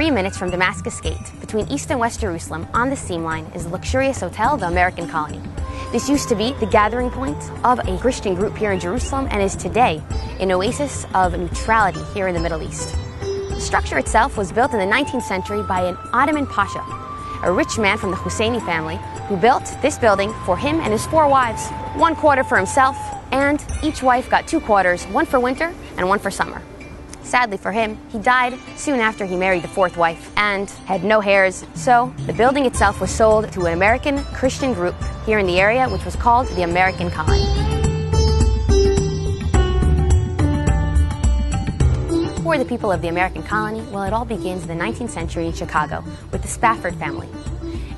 3 minutes from Damascus Gate, between East and West Jerusalem, on the seam line, is the luxurious hotel, the American Colony. This used to be the gathering point of a Christian group here in Jerusalem and is today an oasis of neutrality here in the Middle East. The structure itself was built in the 19th century by an Ottoman Pasha, a rich man from the Husseini family, who built this building for him and his 4 wives. 1 quarter for himself, and each wife got 2 quarters, one for winter and one for summer. Sadly for him, he died soon after he married the 4th wife and had no heirs, so the building itself was sold to an American Christian group here in the area, which was called the American Colony. For the people of the American Colony, well, it all begins in the 19th century in Chicago with the Spafford family,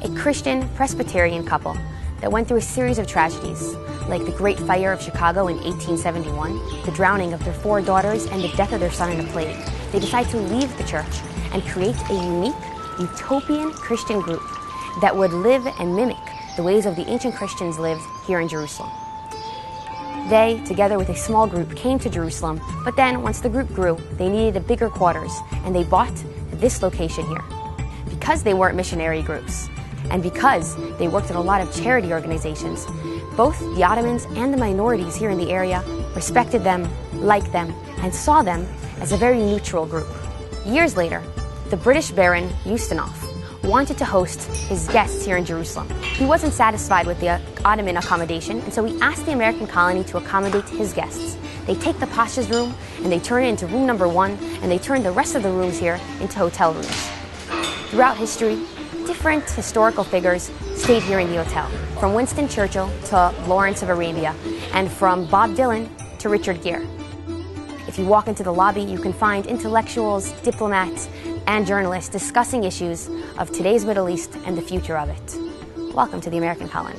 a Christian Presbyterian couple that went through a series of tragedies, like the Great Fire of Chicago in 1871, the drowning of their 4 daughters, and the death of their son in a plague. They decided to leave the church and create a unique, utopian Christian group that would live and mimic the ways of the ancient Christians lived here in Jerusalem. They, together with a small group, came to Jerusalem, but then once the group grew, they needed a bigger quarters, and they bought this location here. Because they weren't missionary groups, and because they worked in a lot of charity organizations, both the Ottomans and the minorities here in the area respected them, liked them, and saw them as a very neutral group. Years later, the British Baron Ustinov wanted to host his guests here in Jerusalem. He wasn't satisfied with the Ottoman accommodation, and so he asked the American Colony to accommodate his guests. They take the Pasha's room and they turn it into room number 1, and they turn the rest of the rooms here into hotel rooms. Throughout history, different historical figures stayed here in the hotel, from Winston Churchill to Lawrence of Arabia, and from Bob Dylan to Richard Gere. If you walk into the lobby, you can find intellectuals, diplomats, and journalists discussing issues of today's Middle East and the future of it. Welcome to the American Colony.